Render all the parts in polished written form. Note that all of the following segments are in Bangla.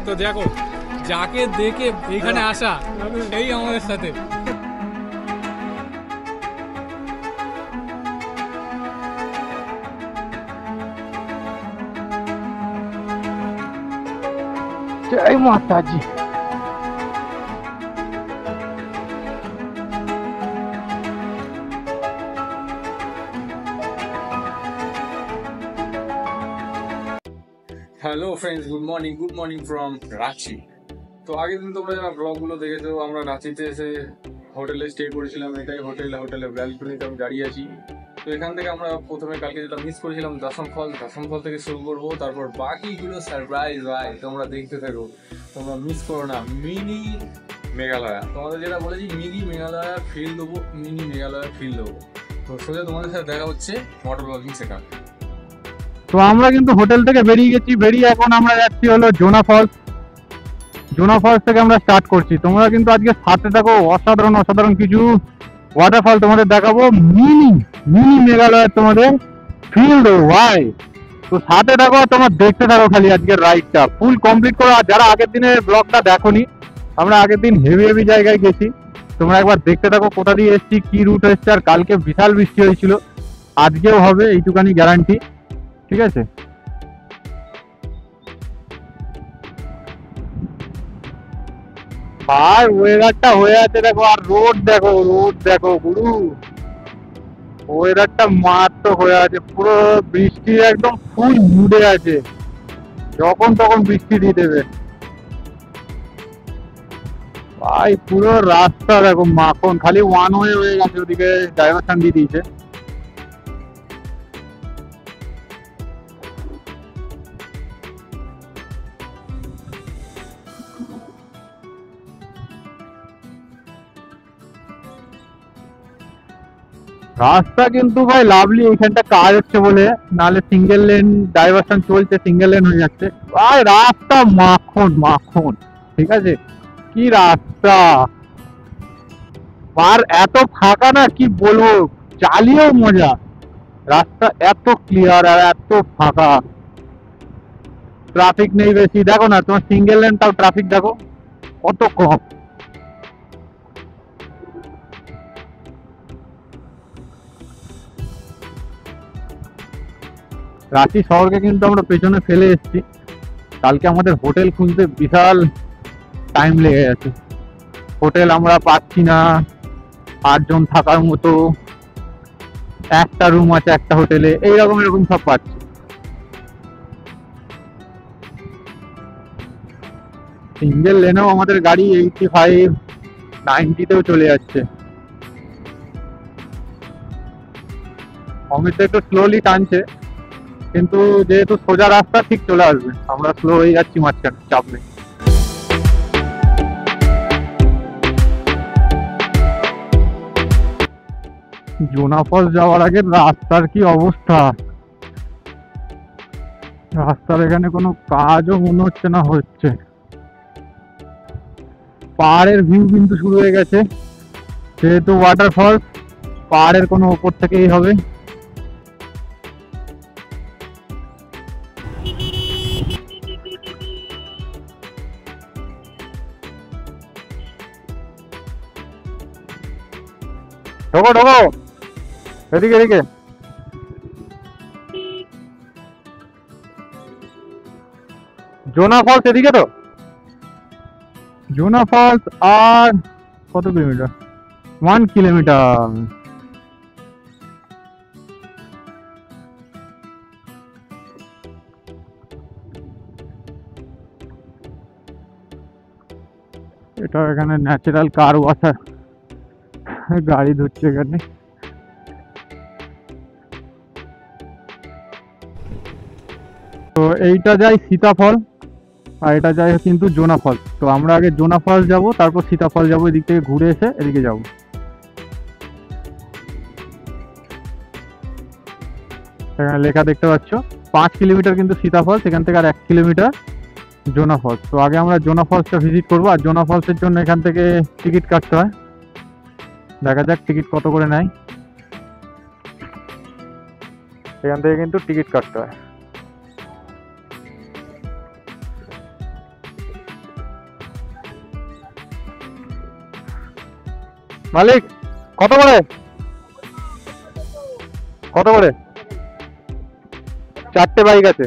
তো দেখো যাকে দেখে এখানে আসা সেই আমাদের সাথে। जय माता जी। Hello friends, good morning from Ranchi. তো আগের দিন তোমরা যারা ব্লগগুলো দেখেছো, আমরা রাঁচিতে এসে হোটেলে স্টে করেছিলাম। এটাই হোটেলের ব্যালকনিতে আমি দাঁড়িয়ে আছি। তো এখান থেকে আমরা প্রথমে কালকে যেটা মিস করেছিলাম দশম ফল থেকে শুরু করবো, তারপর বাকিগুলো সারপ্রাইজ ভাই তোমরা দেখতে থাকো, তোমরা মিস করো না। মিনি মেঘালয়া, তোমাদের যেটা বলেছি মিনি মেঘালয়া ফিল দেবো। তো সোজা তোমাদের সাথে দেখা হচ্ছে মোটর ব্লগিং সেখানে। তো আমরা কিন্তু হোটেল থেকে বেরিয়ে গেছি, বেরিয়ে এখন আমরা যাচ্ছি হলো জোনা ফলস থেকে আমরা স্টার্ট করছি। তোমরা কিন্তু আজকে সাথে থাকো, অসাধারণ কিছু ওয়াটারফল তোমাদের দেখাবো। মিনি মেঘালয় তোমাদের ফিল দেবো ভাই। তো সাথে থাকো, তোমার দেখতে থাকো খালি আজকের রাইডটা ফুল কমপ্লিট করো। আর যারা আগের দিনের ব্লগটা দেখোনি, আমরা আগের দিন হেভি জায়গায় গেছি, তোমরা একবার দেখতে থাকো কোথা দিয়ে এসছি, কি রুট এসছে। আর কালকে বিশাল বৃষ্টি হয়েছিল, আজকেও হবে এইটুকানি গ্যারান্টি, ঠিক আছে? আর ওয়েদারটা হয়ে আছে দেখো, আর রোড দেখো গুরু, ওয়েদারটা মারাত্মক হয়ে আছে। পুরো বৃষ্টি একদম ফুল মুডে আছে, যখন তখন বৃষ্টি দিয়ে দেবে ভাই। পুরো রাস্তা দেখো মাখন, খালি ওয়ান ওয়ে হয়ে গেছে, ওদিকে ডাইভারশন দিয়ে দিয়েছে। রাস্তা কিন্তু ভাই লাভলি, এইখানটা কাজ হচ্ছে বলে, নাহলে সিঙ্গেল লেন ডাইভারশন চলছে, সিঙ্গেল লেন হয়ে যাচ্ছে ভাই। রাস্তা মাখন, ঠিক আছে? কি রাস্তা, আর এত ফাঁকা না কি বলবো, চালিয়েও মজা। রাস্তা এত ক্লিয়ার আর এত ফাঁকা, ট্রাফিক নেই বেশি। দেখো না তোমার সিঙ্গেল লেন, তাও ট্রাফিক দেখো কত কম। রাঁচি শহরকে কিন্তু আমরা পেছনে ফেলে এসেছি। কালকে আমাদের হোটেল খুঁজতে বিশাল টাইম লেগে গেছে, হোটেল আমরা পাচ্ছি না। 8 জন থাকার মতো একটা রুম আছে একটা হোটেলে, এরকম সব পাচ্ছি। সিঙ্গেল লেনেও আমাদের গাড়ি 85-90-তেও চলে যাচ্ছে। অমিত একটু স্লোলি টানছে, কিন্তু যেহেতু সোজা রাস্তা ঠিক চলে আসবে, আমরা স্লো হয়ে যাচ্ছি মাঝখানে, চাপ নেই। জোনা ফলস যাওয়ার আগে রাস্তার কি অবস্থা, রাস্তার এখানে কোনো কাজও মনে হচ্ছে না হচ্ছে। পাহাড়ের ভিউ কিন্তু শুরু হয়ে গেছে, যেহেতু ওয়াটারফল পাহাড়ের কোনো উপর থেকেই হবে। ঢোকো এদিকে। জোনা ফলস এদিকে, তো জোনা ফলস আর কত কিলোমিটার? 1 কিলোমিটার। এটা এখানে ন্যাচারাল কার ওয়াশার, গাড়ি ধুচ্ছে এখানে। তো এইটা যায় সীতাফল, আর এটা যায় কিন্তু জোনা ফলস। তো আমরা আগে জোনা ফলস যাবো, তারপর সীতাফল যাবো, এদিক থেকে ঘুরে এসে এদিকে যাবো। এখানে লেখা দেখতে পাচ্ছ 5 কিলোমিটার কিন্তু সীতাফল, সেখান থেকে আর 1 কিলোমিটার জোনা ফলস। তো আগে আমরা জোনা ফলসটা ভিজিট করবো, আর জোনা ফলসের জন্য এখান থেকে টিকিট কাটতে হয়। দেখা যাক টিকিট কত করে নেয়, এখান থেকে কিন্তু টিকিট কাটতে হয়। মালিক কত করে, কত করে? 4টে বাইক আছে।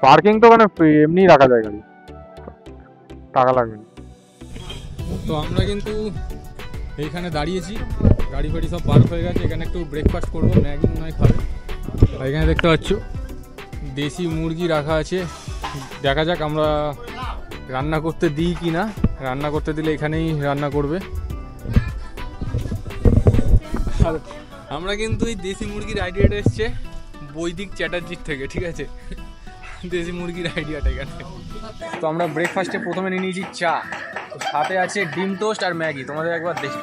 পার্কিং তো মানে এমনি রাখা যায়, গাড়ি টাকা লাগবে না। তো আমরা কিন্তু এইখানে দাঁড়িয়েছি, গাড়ি ফাড়ি সব পার্ক হয়ে গেছে। এখানে একটু ব্রেকফাস্ট করবো, ম্যাগি মনে হয় খাবে। আর এখানে দেখতে পাচ্ছ দেশি মুরগি রাখা আছে। দেখা যাক আমরা রান্না করতে দিই কি না। রান্না করতে দিলে এখানেই রান্না করবে। আর আমরা কিন্তু এই দেশি মুরগির আইডিয়াটা এসছে বৈদিক চ্যাটার্জির থেকে, ঠিক আছে? দেশি মুরগির আইডিয়াটা এখানে। তো আমরা ব্রেকফাস্টে প্রথমে নিয়ে নিয়েছি চা, তো সাথে আছে ডিম টোস্ট আর ম্যাগি। তোমাদের একবার দেখি।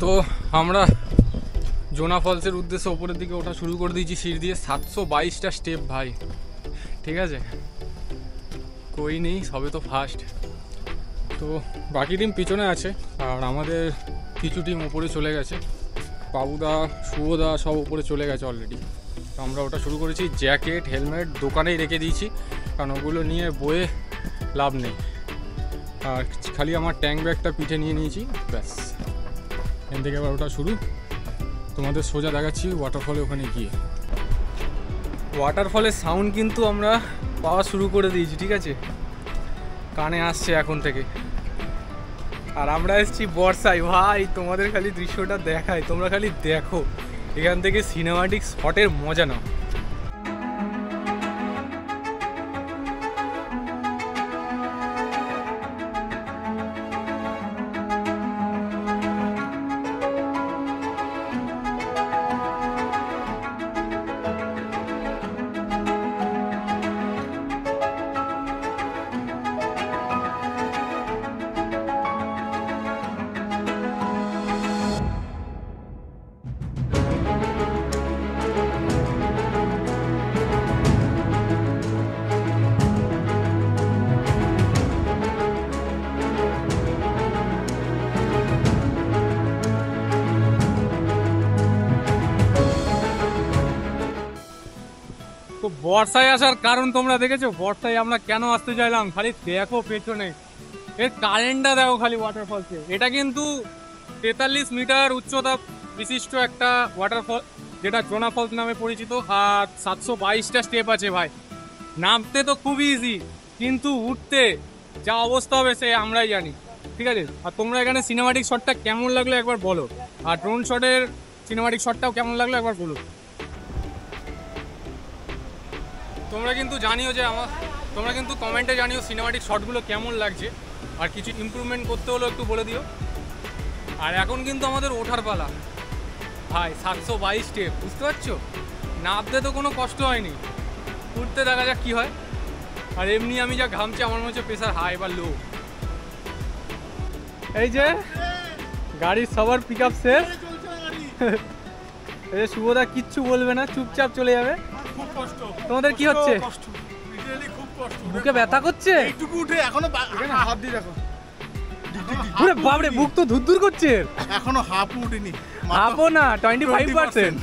তো আমরা জোনা ফলসের উদ্দেশ্যে ওপরের দিকে ওঠা শুরু করে দিয়েছি সিঁড়ি দিয়ে। 722টা স্টেপ ভাই, ঠিক আছে? কই নেই, সবে তো ফার্স্ট। তো বাকি টিম পিছনে আছে, আর আমাদের কিছু টিম ওপরে চলে গেছে। বাবুদা, শুভদা সব উপরে চলে গেছে অলরেডি। তো আমরা ওটা শুরু করেছি। জ্যাকেট, হেলমেট দোকানেই রেখে দিয়েছি, কারণ ওগুলো নিয়ে বয়ে লাভ নেই। আর খালি আমার ট্যাঙ্ক ব্যাগটা পিঠে নিয়ে নিয়েছি, ব্যাস। এখান থেকে আবার ওটা শুরু। তোমাদের সোজা দেখাচ্ছি ওয়াটারফলে ওখানে গিয়ে। ওয়াটারফলের সাউন্ড কিন্তু আমরা পাওয়া শুরু করে দিয়েছি, ঠিক আছে? কানে আসছে এখন থেকে। আর আমরা এসেছি বর্ষায় ভাই, তোমাদের খালি দৃশ্যটা দেখায়, তোমরা খালি দেখো। এখান থেকে সিনেমাটিক শটের মজা নাও। তো বর্ষায় আসার কারণ তোমরা দেখেছো? বর্ষায় আমরা কেন আসতে চাইলাম? খালি দেখো পেছনে এর কারেন্টটা দেখো খালি ওয়াটারফলসে। এটা কিন্তু 43 মিটার উচ্চতা বিশিষ্ট একটা ওয়াটারফল, যেটা জোনা ফলস নামে পরিচিত। আর 722টা স্টেপ আছে ভাই। নামতে তো খুবই ইজি, কিন্তু উঠতে যা অবস্থা হবে সে আমরাই জানি, ঠিক আছে? আর তোমরা এখানে সিনেমাটিক শটটা কেমন লাগলো একবার বলো, আর ড্রোন শটের সিনেমাটিক শটটাও কেমন লাগলো একবার বলো। তোমরা কিন্তু জানিও যে তোমরা কিন্তু কমেন্টে জানিও সিনেমাটিক শটগুলো কেমন লাগছে, আর কিছু ইমপ্রুভমেন্ট করতে হলেও একটু বলে দিও। আর এখন কিন্তু আমাদের ওঠার পালা ভাই। 722 স্টেপ, বুঝতে পারছো? নামতে তো কোনো কষ্ট হয়নি, উঠতে দেখা যাক কী হয়। আর এমনি আমি যা ঘামছি, আমার মনে হচ্ছে প্রেশার হাই বা লো। এই যে গাড়ির সবার পিক আপ শেষ। এই যে শুভদা কিচ্ছু বলবে না, চুপচাপ চলে যাবে। তোমাদের কি হচ্ছে? বুকে ব্যথা করছে? এইটুকু উঠে এখনো হাত দিয়ে দেখো। ওরে বাপ রে, বুক তো ধুরধুর করছে। এখনো হাফ উঠেনি। হাফও না, 25%।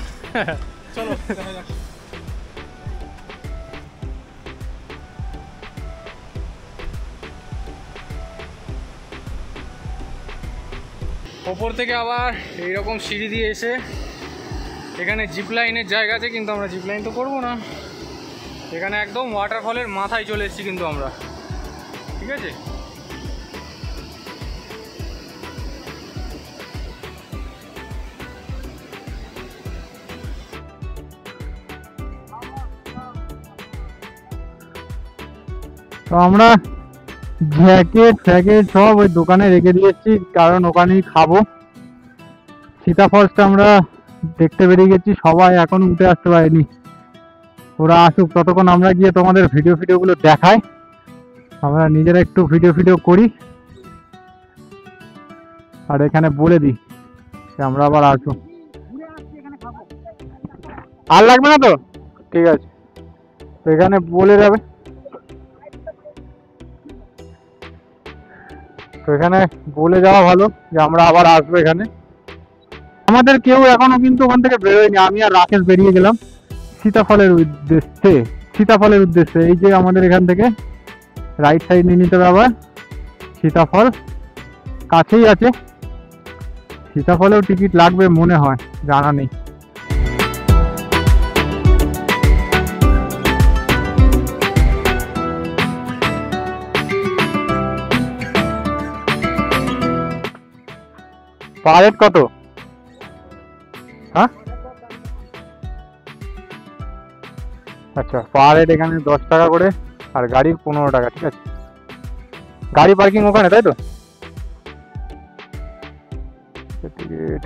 চলো দেখা যাক। ওপর থেকে আবার এইরকম সিঁড়ি দিয়ে এসে এখানে জিপ লাইনের জায়গা আছে, কিন্তু আমরা জিপ লাইন তো করবো না। এখানে একদম ওয়াটারফলের মাথায় চলে এসেছি কিন্তু আমরা, ঠিক আছে? তো আমরা জ্যাকেট সব ওই দোকানে রেখে দিয়েছি, কারণ ওখানেই খাবো। সীতা ফলসটা আমরা দেখতে বেরিয়ে গেছি, সবাই এখন উঠে আসতে পারেনি। ওরা আসুক, ততক্ষণ আমরা গিয়ে তোমাদের ভিডিওগুলো দেখাই। আমরা নিজেরা একটু ভিডিও করি, আর এখানে বলে দিই যে আমরা আবার আসবো। আর লাগবে না তো? ঠিক আছে, তো এখানে বলে যাবে। তো এখানে বলে যাওয়া ভালো যে আমরা আবার আসবো এখানে। আমাদের কেউ এখনো কিন্তু ওখান থেকে বেরোয়নি, আমি আর রাকেশ বেরিয়ে গেলাম সীতাফলের উদ্দেশ্যে। এই যে আমাদের এখান থেকে রাইট সাইড নিয়ে নিতে হবে, আবার সীতাফল কাছেই আছে। সীতাফলেও টিকিট লাগবে মনে হয়, জানা নেই। পার হেড কত? হ্যাঁ আচ্ছা, পার হেড এখানে 10 টাকা করে, আর গাড়ির 15 টাকা। ঠিক আছে, গাড়ি পার্কিং ওখানে, তাই তো? টিকিট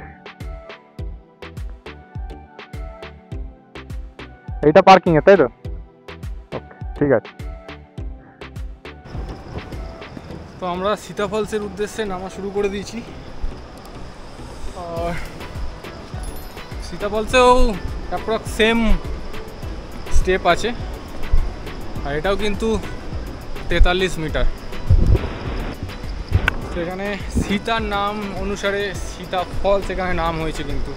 এইটা পার্কিং এ, তাই তো? ওকে, ঠিক আছে। তো আমরা সীতাফলসের উদ্দেশ্যে নামা শুরু করে দিয়েছি। আর সীতাফলসেও অ্যাপ্রক্স সেম স্টেপ আছে, আর এটাও কিন্তু 43 মিটার। সেখানে সীতার নাম অনুসারে সীতা ফলস এখানে নাম হয়েছে কিন্তু।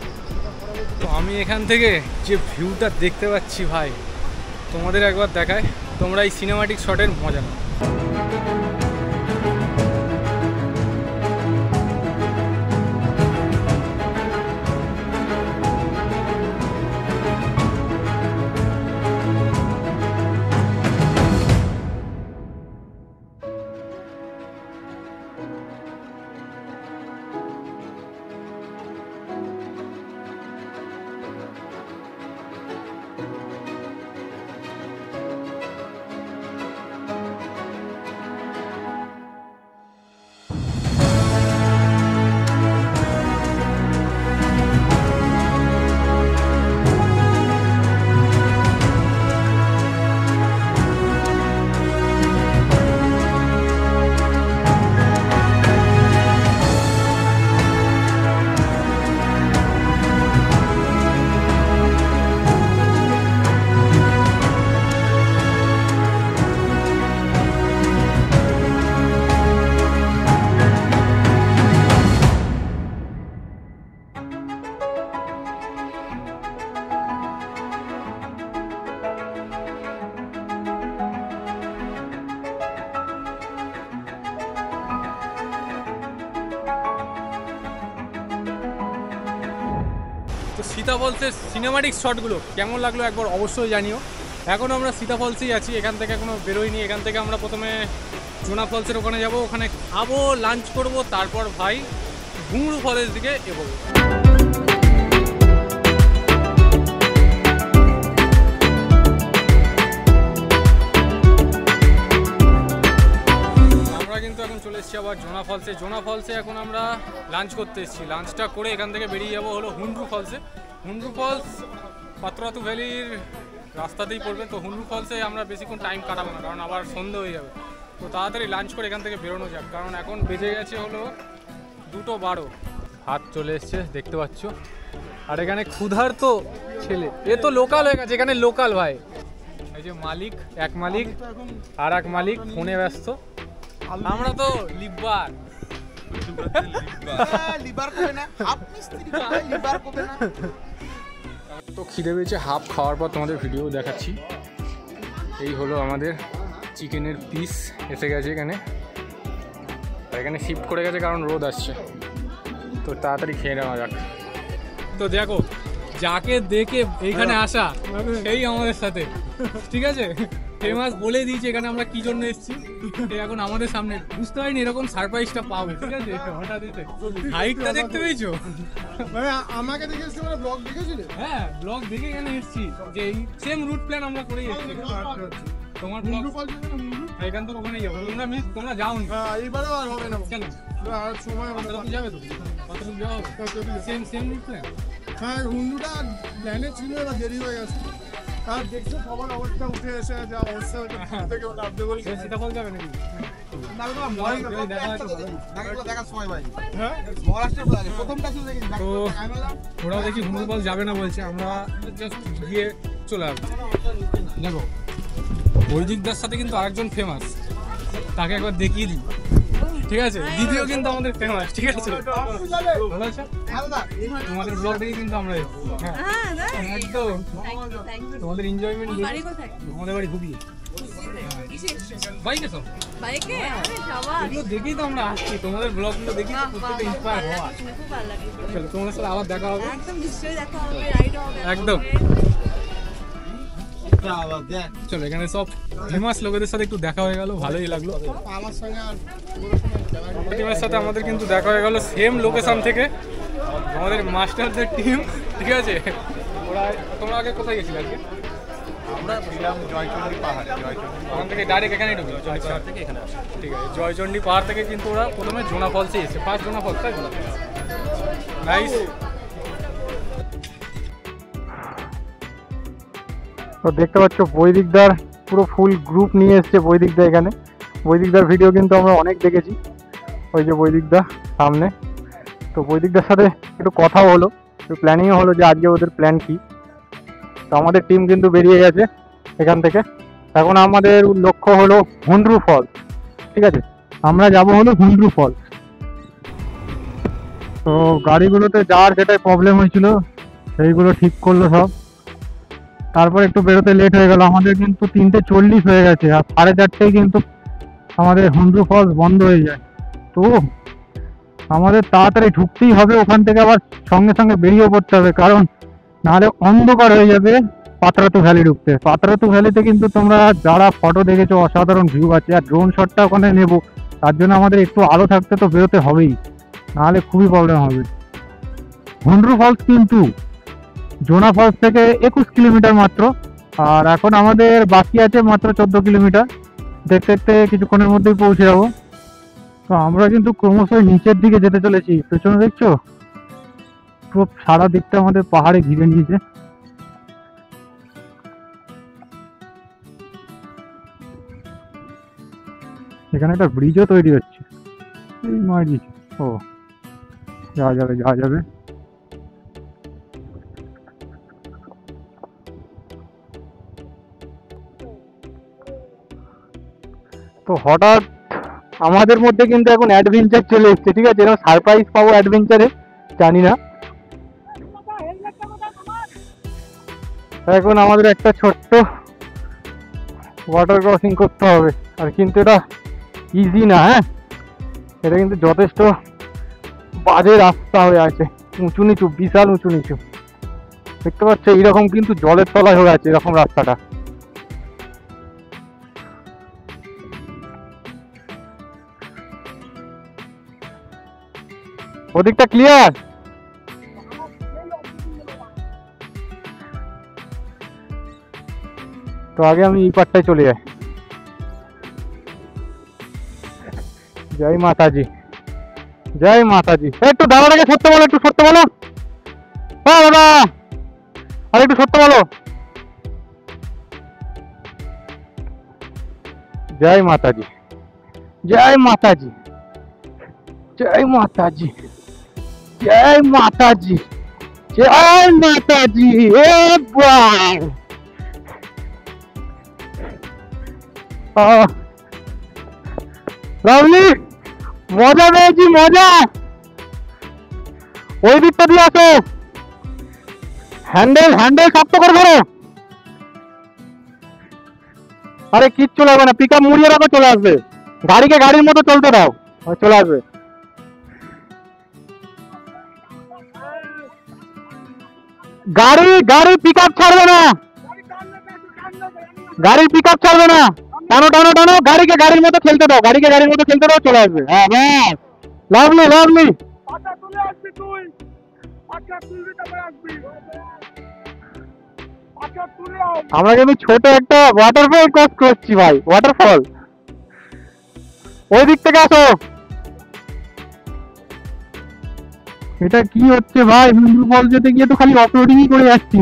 তো আমি এখান থেকে যে ভিউটা দেখতে পাচ্ছি ভাই, তোমাদের একবার দেখায়, তোমরা এই সিনেমাটিক শটের মজা নাও। তো সীতাফলসের সিনেমাটিক শটগুলো কেমন লাগলো একবার অবশ্যই জানিও। এখন আমরা সীতাফলসেই আছি, এখান থেকে এখনো বেরোইনি। এখান থেকে আমরা প্রথমে জোনা ফলসের ওখানে যাব, ওখানে খাবো, লাঞ্চ করব, তারপর ভাই ঘুঙরু ফলের দিকে এগোবো। আমরা কিন্তু এখন চলে এসেছি আবার জোনা ফলসে এখন আমরা লাঞ্চ করতে এসেছি। লাঞ্চটা করে এখান থেকে বেরিয়ে যাবো হলো হুন্ডরু ফলসে। হুন্ডরু ফলস পাত্রাতু ভ্যালির রাস্তাতেই পড়বে। তো হুন্ডরু ফলসে আমরা বেশিক্ষণ টাইম কাটাবো না, কারণ আবার সন্ধে হয়ে যাবে। তো তাড়াতাড়ি লাঞ্চ করে এখান থেকে বেরোনো যাক, কারণ এখন বেজে গেছে হলো 2:12। হাত চলে এসছে দেখতে পাচ্ছ। আর এখানে ক্ষুধার্ত ছেলে, এ তো লোকাল হয়ে গেছে, এখানে লোকাল ভাই। এই যে মালিক, এক মালিক আর এক মালিক ফোনে ব্যস্ত। আমরা তো লিব্বার তো খিদে পেয়েছে, হাফ খাওয়ার পর তোমাদের ভিডিও দেখাচ্ছি। এই হলো আমাদের চিকেনের পিস এসে গেছে এখানে, আর এখানে শিফট করে গেছে কারণ রোদ আসছে। তো তাড়াতাড়ি খেয়ে নেওয়া যাক। তো দেখো, যাকে দেখে এইখানে আসা সেই আমাদের সাথে, ঠিক আছে? ফেমাস বলে দিয়েছি এখানে আমরা কি জন্য এসেছি। এখন আমাদের সামনে বুঝতে পারিনি এরকম সারপ্রাইজটা পাবে, ঠিক আছে? হঠাৎ হাইটটা দেখতে পেয়েছো? মানে আমাকে দেখে এসেছি, মানে ব্লগ দেখেছিলে? হ্যাঁ, ব্লগ দেখে এখানে এসেছি, যে এই সেম রুট প্ল্যান আমরা করে এসেছি। তোমার ব্লগ এখান থেকে ওখানে যাবো, তোমরা যাও না। এইবারেও আর হবে না কেন? আর সময় হবে না। যাবে তো কতটুকু যাওয়া হবে? Same root plan. হ্যাঁ, হুন্ডুটা প্ল্যানে ছিল, এবার দেরি হয়ে গেছে। আর দেখছো সবার অবস্থা উঠে এসে যা অবস্থা থেকে লাভতে বলি। সীতাফল যাবে নাকি? তো ওরাও দেখি হুন্ডুফল যাবে না বলছে, আমরা জাস্ট গিয়ে চলে আসবো। দেখো, অরিজিৎদার সাথে কিন্তু আরেকজন ফেমাস, তাকে একবার দেখিয়ে দিই, ঠিক আছে, দিদিও কিন্তু আমাদের ফেমাস, ঠিক আছে? ভালো আছো? তোমাদের ব্লগ দেখে কিন্তু আমরা একদম তোমাদের এনজয়মেন্ট, আমাদের বাড়ি হুগলি। বাইকে তো বাইকে আরে শাবাশ, এগুলো দেখেই তো আমরা আসছি, তোমাদের ব্লগগুলো দেখি প্রত্যেকটা ইন্সপায়ার হওয়া। খুব ভালো লাগে। চলো তোমাদের সাথে আবার দেখা হবে, একদম নিশ্চয়ই দেখা হবে, রাইড হবে একদম। চলো এখানে সব ফেমাস লোকেদের সাথে একটু দেখা হয়ে গেল, ভালোই লাগলো। আমার সঙ্গে আর টিমের সাথে আমাদের কিন্তু দেখা হয়ে গেল সেম লোকেশন থেকে, আমাদের মাস্টারদের টিম, ঠিক আছে? তোমরা আগে কোথায় গেছিলে আজকে? আমরা ছিলাম জয়চন্ডী পাহাড়ে, ওখান থেকে ডাইরেক্ট এখানেই ঢুকলো, জয়চন্ডী থেকে এখানে আসা। ঠিক আছে। জয়চন্ডী পাহাড় থেকে কিন্তু ওরা প্রথমে জোনা ফলসে এসেছে, ফার্স্ট জোনা ফলস, তাই নাইস। তো দেখতে পাচ্ছ বৈদিকদার পুরো ফুল গ্রুপ নিয়ে এসছে বৈদিকদা এখানে। বৈদিকদার ভিডিও কিন্তু আমরা অনেক দেখেছি, ওই যে বৈদিকদা সামনে। তো বৈদিকদার সাথে একটু কথাও হলো, একটু প্ল্যানিংও হলো যে আজকে ওদের প্ল্যান কি। তো আমাদের টিম কিন্তু বেরিয়ে গেছে এখান থেকে। এখন আমাদের লক্ষ্য হলো হুন্ডরু ফলস, ঠিক আছে? আমরা যাব হলো হুন্ডরু ফলস। তো গাড়িগুলোতে যাওয়ার যেটাই প্রবলেম হয়েছিল সেইগুলো ঠিক করলো সব। তারপর একটু বেরোতে লেট হয়ে গেল, আমাদের কিন্তু 3:40 হয়ে গেছে, আর 4:30 কিন্তু আমাদের হুন্ডরু ফলস বন্ধ হয়ে যায়। তো আমাদের তাড়াতাড়ি ঢুকতেই হবে, ওখান থেকে আবার সঙ্গে সঙ্গে বেরিয়ে পড়তে হবে, কারণ নাহলে অন্ধকার হয়ে যাবে পাতরাতু ভ্যালি ঢুকতে। পাতরাতু ভ্যালিতে কিন্তু তোমরা যারা ফটো দেখেছো অসাধারণ ভিউ আছে, আর ড্রোন শটটা ওখানে নেবো, তার জন্য আমাদের একটু আলো থাকতে তো বেরোতে হবেই, নাহলে খুবই প্রবলেম হবে। হুন্ডরু ফলস কিন্তু জোনা ফলস থেকে 21 কিলোমিটার মাত্র, আর এখন আমাদের বাকি আছে মাত্র 14 কিলোমিটার। দেখতে দেখতে কিছুক্ষণের মধ্যেই পৌঁছে যাবো। তো আমরা কিন্তু ক্রমশ নিচের দিকে যেতে চলেছি, পেছনে দেখছো পুরো সারা দিকটা আমাদের পাহাড়ে ঘিরে নিয়েছে। এখানে একটা ব্রিজও তৈরি হচ্ছে, এই মাঝি। ও যাওয়া যাবে, যাওয়া যাবে। তো হঠাৎ আমাদের মধ্যে কিন্তু এখন অ্যাডভেঞ্চার চলে এসছে, ঠিক আছে? এরকম সারপ্রাইজ পাবো অ্যাডভেঞ্চারে, জানি না। এখন আমাদের একটা ছোট্ট ওয়াটার ক্রসিং করতে হবে, আর কিন্তু এটা ইজি না, হ্যাঁ? এটা কিন্তু যথেষ্ট বাজে রাস্তা হয়ে আছে, উঁচু নিচু, বিশাল উঁচু নিচু। দেখতে পাচ্ছ এইরকম কিন্তু জলের তলায় হয়ে আছে এরকম রাস্তাটা। ওদিকটা ক্লিয়ার? তো আগে আমি এই পাটটায় চলে যাই। জয় মাতাজি, জয় মাতাজি। একটু দাদাটাকে সত্য বলো, একটু সত্য বলো। হ্যাঁ দাদা, আর একটু সত্য বলো। জয় মাতাজি, জয় মাতাজি, জয় মাতাজি, জয় মাতাজি, জয় মাতাজি। একবার লাভলি, মজা পেয়েছি, মজা। ওই দিকটা দিয়ে আসো, হ্যান্ডেল হ্যান্ডেল শক্ত করে ধরো। আরে কিচ্ছু লাগবে না, পিক আপ মুড়িয়ে রাখো, চলে আসবে। গাড়িকে গাড়ির মতো চলতে দাও, চলে আসবে। গাড়ি গাড়ি পিক আপ ছাড়বে না, গাড়ির পিক আপ ছাড়বে না। টানো টানো টানো, গাড়িকে গাড়ির মতো খেলতে দাও, গাড়িকে গাড়ির মতো খেলতে দাও, চলে আসবে। হ্যাঁ ব্যাস, লাভলি লাভলি। আমরা কিন্তু ছোট একটা ওয়াটারফল ক্রস করছি ভাই, ওয়াটারফল। ওই দিক থেকে আসো। এটা কি হচ্ছে ভাই? হুন্ডরু ফল যেতে গিয়ে তো খালি অফরোডিংই করে যাচ্ছি,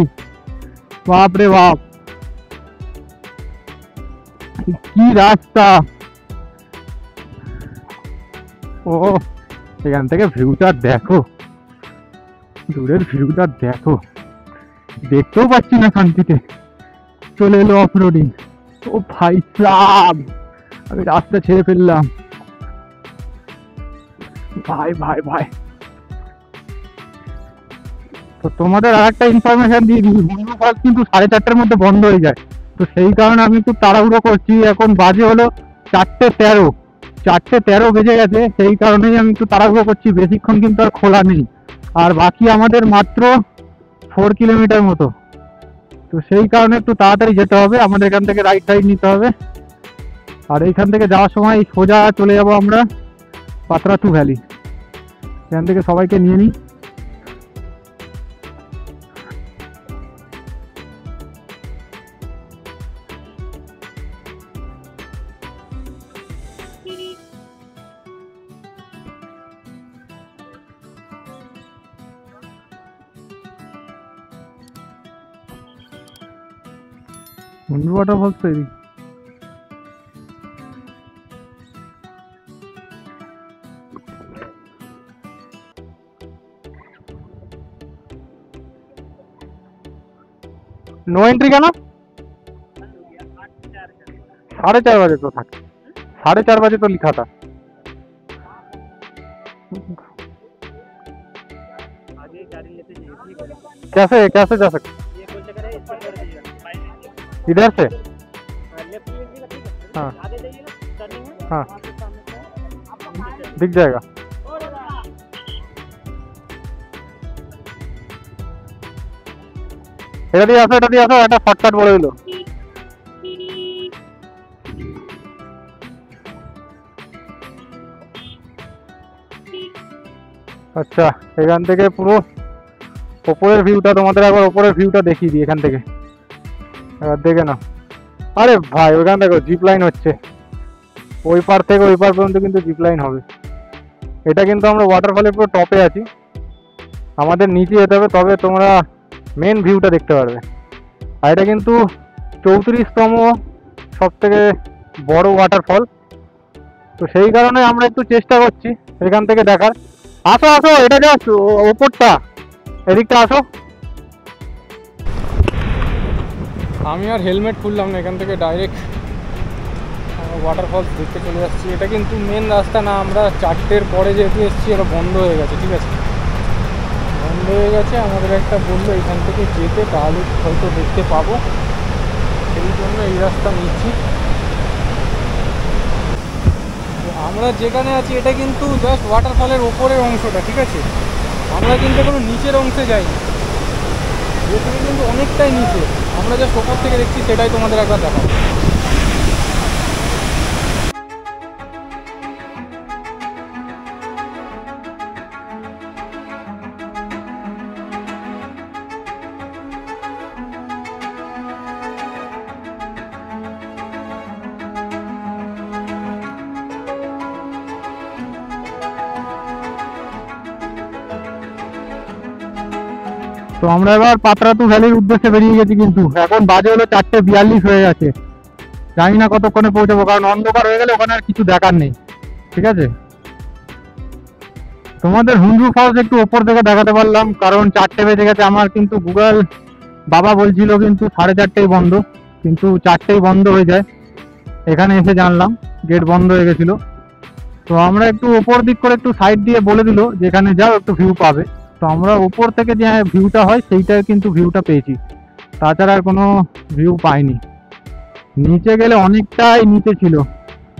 বাপ রে বাপ, কি রাস্তা। ও এখান থেকে ভিউটা দেখো, দূরের ভিউটা দেখো, দেখতেও পাচ্ছি না শান্তিতে। চলে এলো অফরোডিং। ও ভাই সাব, আমি রাস্তা ছেড়ে ফেললাম। ভাই ভাই ভাই, তো তোমাদের আর একটা ইনফরমেশন দিয়ে দিই, হুন্ডু ফলস কিন্তু 4:30-এর মধ্যে বন্ধ হয়ে যায়। তো সেই কারণে আমি একটু তাড়াহুড়ো করছি। এখন বাজে হলো 4:13, 4:13 বেজে গেছে। সেই কারণেই আমি একটু তাড়াহুড়ো করছি, বেশিক্ষণ কিন্তু আর খোলা নেই। আর বাকি আমাদের মাত্র 4 কিলোমিটার মতো। তো সেই কারণে একটু তাড়াতাড়ি যেতে হবে, আমাদের এখান থেকে রাইট সাইড নিতে হবে। আর এইখান থেকে যাওয়ার সময় সোজা চলে যাব আমরা পাতরাতু ভ্যালি। এখান থেকে সবাইকে নিয়ে নিই। হুন্ডু ওয়াটারফলস তৈরি। नो एंट्री কেন? 4:30 बजे तो था, 4:30 बजे तो लिखा था। कैसे कैसे जा सकते? इधर से? हाँ हाँ, दिख जाएगा। এটা দিয়ে আসো, এটা দিয়ে আসো, একটা শর্টকাট বলে দিল। আচ্ছা, এখান থেকে পুরো উপরের ভিউটা তোমাদের একবার উপরের ভিউটা দেখিয়ে দিই এখান থেকে, এবার দেখে নাও। আরে ভাই, ওইখান দেখো জিপ লাইন হচ্ছে, ওই পার থেকে ওই পার পর্যন্ত কিন্তু জিপ লাইন হবে। এটা কিন্তু আমরা ওয়াটারফলের পুরো টপে আছি, আমাদের নিচে যেতে হবে, তবে তোমরা মেন ভিউটা দেখতে পারবে। আর এটা কিন্তু 34তম সব থেকে বড় ওয়াটারফল। তো সেই কারণে আমরা একটু চেষ্টা করছি এখান থেকে দেখার। আসো আসো, এটা জাস্ট ওপরটা, এদিকটা আসো। আমি আর হেলমেট খুললাম না, এখান থেকে ডাইরেক্ট ওয়াটারফলস দেখতে চলে যাচ্ছি। এটা কিন্তু মেন রাস্তা না, আমরা 4টের পরে যেহেতু এসেছি, এটা বন্ধ হয়ে গেছে। ঠিক আছে, বন্ধ হয়ে গেছে। আমাদের একটা বললো এখান থেকে যেতে, তাহলে হয়তো দেখতে পাবো, সেই জন্য এই রাস্তা নিচ্ছি। আমরা যেখানে আছি এটা কিন্তু জাস্ট ওয়াটারফলের ওপরের অংশটা। ঠিক আছে, আমরা কিন্তু কোনো নিচের অংশে যাইনি, যেখানে কিন্তু অনেকটাই নিচে, আমরা জাস্ট ওপর থেকে দেখছি, সেটাই তোমাদের একবার দেখাবো। তো আমরা এবার পাতরাতু ভ্যালির উদ্দেশ্যে বেরিয়ে গেছি, কিন্তু এখন বাজে হলো 4:42 হয়ে গেছে। জানি না কতক্ষণে পৌঁছাবো, কারণ অন্ধকার হয়ে গেলে ওখানে আর কিছু দেখার নেই। ঠিক আছে, তোমাদের হুন্ডু ফলস একটু ওপর থেকে দেখাতে পারলাম, কারণ 4টে বেজে গেছে। আমার কিন্তু গুগল বাবা বলছিল কিন্তু 4:30 বন্ধ, কিন্তু 4টেই বন্ধ হয়ে যায়। এখানে এসে জানলাম গেট বন্ধ হয়ে গেছিল। তো আমরা একটু ওপর দিক করে একটু সাইড দিয়ে বলে দিল যেখানে যাও একটু ভিউ পাবে। তো আমরা উপর থেকে যে ভিউটা হয় সেইটাই কিন্তু ভিউটা পেয়েছি, তাছাড়া আর কোনো ভিউ পাইনি। নিচে গেলে অনেকটাই নিচে ছিল,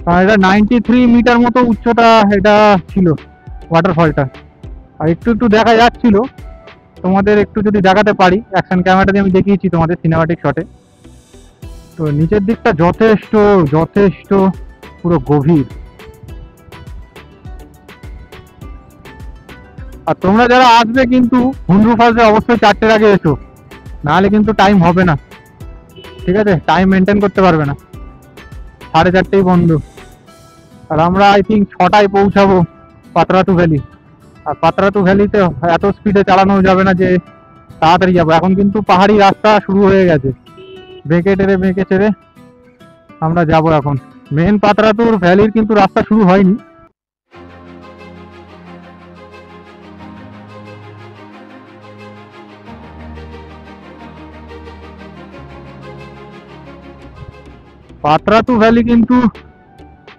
কারণ এটা 93 মিটার মতো উচ্চতা এটা ছিল ওয়াটারফলটা। আর একটু একটু দেখা যাচ্ছিল, তোমাদের একটু যদি দেখাতে পারি, অ্যাকশন ক্যামেরাটা দিয়ে আমি দেখিয়েছি তোমাদের সিনেমাটিক শটে। তো নিচের দিকটা যথেষ্ট যথেষ্ট পুরো গভীর। আর তোমরা যারা আসবে কিন্তু হুন্ডু ফলসে অবশ্যই 4টের আগে এসো, নাহলে কিন্তু টাইম হবে না। ঠিক আছে, টাইম মেনটেন করতে পারবে না, 4:30 বন্ধ। আর আমরা আই থিঙ্ক 6টায় পৌঁছাবো পাতরাতু ভ্যালি। আর পাতরাতু ভ্যালিতে এত স্পিডে চালানো যাবে না যে তাড়াতাড়ি যাবো। এখন কিন্তু পাহাড়ি রাস্তা শুরু হয়ে গেছে, বেঁকে টেরে আমরা যাব। এখন মেন পাতরাতুর ভ্যালির কিন্তু রাস্তা শুরু হয়নি। পাতরাতু ভ্যালি কিন্তু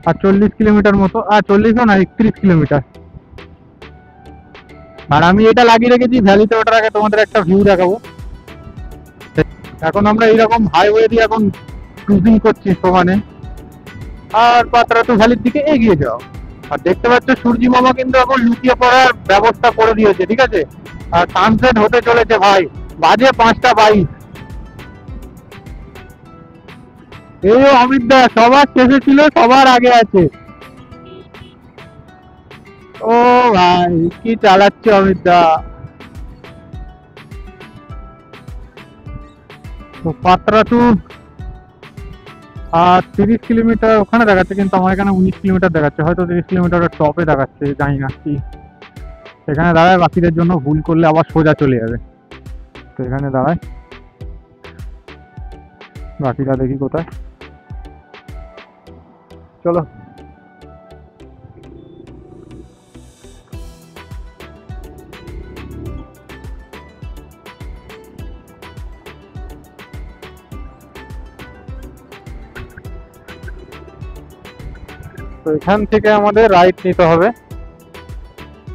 আর 40 কিলোমিটার মতো, আর 40 না 31 কিলোমিটার। আর আমি এটা লাগিয়ে রেখেছি ভ্যালিতে ওঠার আগে তোমাদের একটা ভিউ দেখাবো। এখন আমরা এইরকম হাইওয়ে দিয়ে এখন ক্রুজিং করছি সমানে, আর পাত্রাতু ভ্যালির দিকে এগিয়ে যাও। আর দেখতে পাচ্ছ সূর্যি মামা কিন্তু এখন লুকিয়ে পড়ার ব্যবস্থা করে দিয়েছে, ঠিক আছে। আর সানসেট হতে চলেছে ভাই, বাজে 5:22। এই অমিত দা সবার শেষে ছিল, সবার আগে আছে। ও ভাই কি চালাচ্ছে অমিত দা। তো পাত্রাতু আর 30 কিলোমিটার ওখানে দেখাচ্ছে, কিন্তু আমার এখানে 19 কিলোমিটার দেখাচ্ছে, হয়তো 30 কিলোমিটারের টপে দেখাচ্ছে, জানি না কি। এখানে দাঁড়ায়, বাকিদের জন্য ভুল করলে আবার সোজা চলে যাবে। তো এখানে দাঁড়ায়, বাকিরা দেখি কোথায়। চলো তো এখান থেকে আমাদের রাইট নিতে হবে।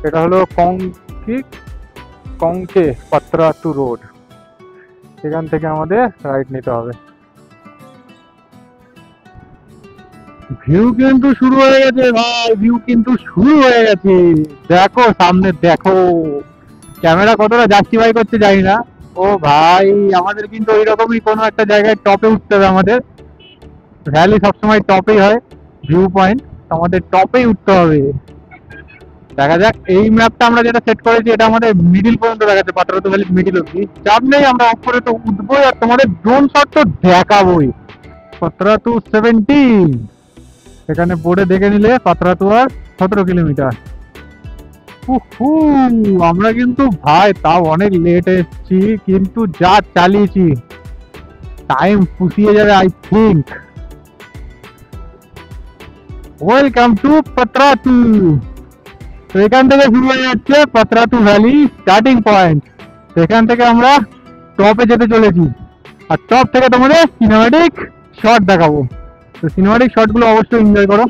এটা হলো কংকে পাত্রাতু রোড, এখান থেকে আমাদের রাইট নিতে হবে। ভিউ কিন্তু শুরু হয়ে গেছে ভাই, ভিউ কিন্তু শুরু হয়ে গেছে। দেখো সামনে দেখো, ক্যামেরা কতটা জাস্টিফাই করছে জানি না। ও ভাই আমাদের কিন্তু ওইরকমই কোনো একটা জায়গায় টপে উঠতে হবে আমাদের। ভ্যালি সবসময় টপেই হয় ভিউ পয়েন্ট, আমাদের টপেই উঠতে হবে। দেখা যাক, এই ম্যাপটা আমরা যেটা সেট করেছি এটা আমাদের মিডিল পর্যন্ত দেখাচ্ছে, পাত্রাতু ভ্যালির মিডিল অব্দি। চাপ নেই, আমরা উপরে তো উঠবোই আর তোমাদের ড্রোন শট তো দেখাবোই। পাত্রাতু 17, এখানে বোর্ডে দেখে নিলে পাত্রাতু আর 17 কিলোমিটার। আমরা কিন্তু ভাই তাও অনেক লেট এসেছি, কিন্তু যা চালিয়েছি টাইম পুষিয়ে যাবে I think. Welcome to Patratu. তো এখান থেকে শুরু হয়ে যাচ্ছে পাত্রাতু ভ্যালি স্টার্টিং পয়েন্ট। তো এখান থেকে আমরা টপে যেতে চলেছি, আর টপ থেকে তোমাদের সিনেম্যাটিক শট দেখাবো। তো সিনেম্যাটিক শটগুলো অবশ্যই এনজয় করো।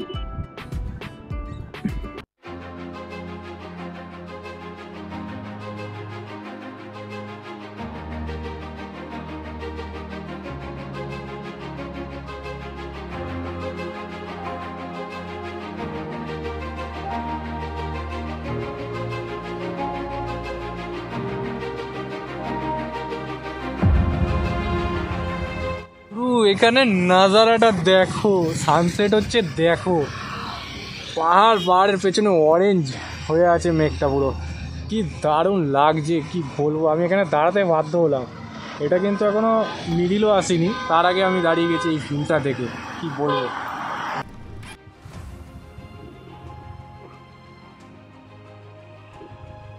এখানে নাজারাটা দেখো, সানসেট হচ্ছে দেখো, পাহাড়ের পেছনে অরেঞ্জ হয়ে আছে মেঘটা পুরো, কি দারুণ লাগছে কি বলবো। আমি এখানে দাঁড়াতে বাধ্য হলাম, এটা কিন্তু এখনো মিডিলও আসেনি, তার আগে আমি দাঁড়িয়ে গেছি এই ভিউটা দেখে, কি বলবো।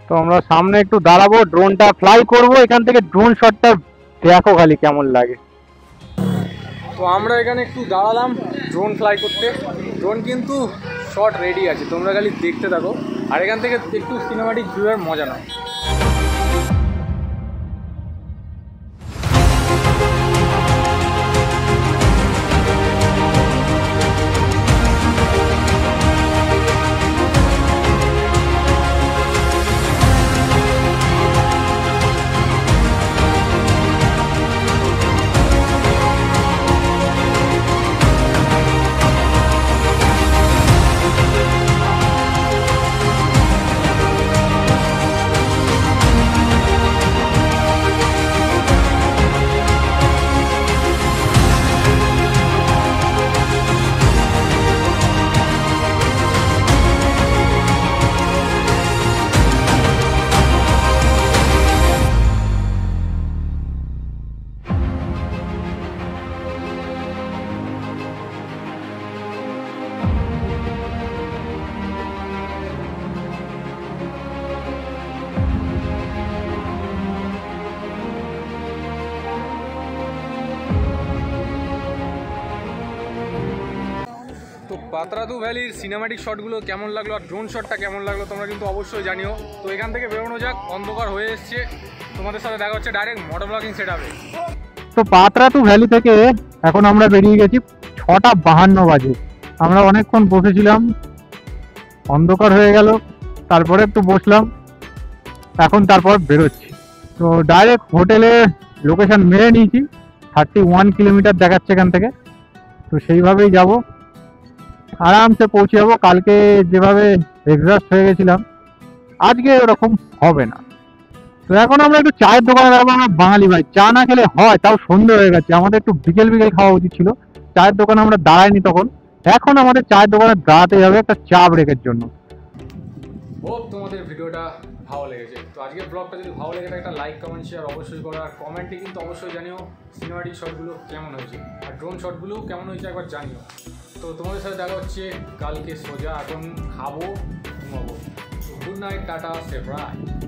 তো আমরা সামনে একটু দাঁড়াবো, ড্রোনটা ফ্লাই করব, এখান থেকে ড্রোন শটটা দেখো খালি কেমন লাগে। তো আমরা এখানে একটু দাঁড়ালাম ড্রোন ফ্লাই করতে, ড্রোন কিন্তু শট রেডি আছে, তোমরা খালি দেখতে থাকো আর এখান থেকে একটু সিনেমাটিক ভিউয়ের মজা নাও। তো পাত্রাতু ভ্যালির সিনেমাটিক শটগুলো কেমন লাগলো আর ড্রোন শটটা কেমন লাগলো তোমরা কিন্তু অবশ্যই জানিও। তো এখান থেকে বেরোনো যাক, অন্ধকার হয়ে এসছে, তোমাদের সাথে দেখা হচ্ছে ডাইরেক্ট মোটর ব্লগিং সেটআপে। তো পাত্রাতু ভ্যালি থেকে এখন আমরা বেরিয়ে গেছি 6:52 বাজে। আমরা অনেকক্ষণ বসেছিলাম, অন্ধকার হয়ে গেল, তারপরে একটু বসলাম, এখন তারপর বেরোচ্ছি। তো ডাইরেক্ট হোটেলের লোকেশন মেরে নিয়েছি, 31 কিলোমিটার দেখাচ্ছে এখান থেকে। তো সেইভাবেই যাব, আরামসে পৌঁছে যাবো। কালকে যেভাবে এক্সস্ট হয়ে গেছিলাম আজকে ওরকম হবে না। তো এখন আমরা একটু চায়ের দোকানে দাঁড়াবো। আমরা বাঙালি ভাই, চা না খেলে হয়, তাও সন্ধ্যে হয়ে গেছে, আমাদের একটু বিকেল বিকেল খাওয়া উচিত ছিল। চায়ের দোকানে আমরা দাঁড়াইনি তখন, এখন আমাদের চায়ের দোকানে দাঁড়াতে হবে একটা চা ব্রেকের জন্য। হোপ তোমাদের ভিডিওটা ভালো লেগেছে। তো আজকের ব্লগটা যদি ভালো লেগে থাকে একটা লাইক কমেন্ট শেয়ার অবশ্যই করো, আর কমেন্টে কিন্তু অবশ্যই জানিও সিনেমাটিক শটগুলো কেমন হয়েছে আর ড্রোন শটগুলো কেমন হয়েছে একবার জানিও। তো তোমাদের সাথে দেখা হচ্ছে কালকে সোজা, এখন খাবো ঘুমাবো। Good night, tata, save right.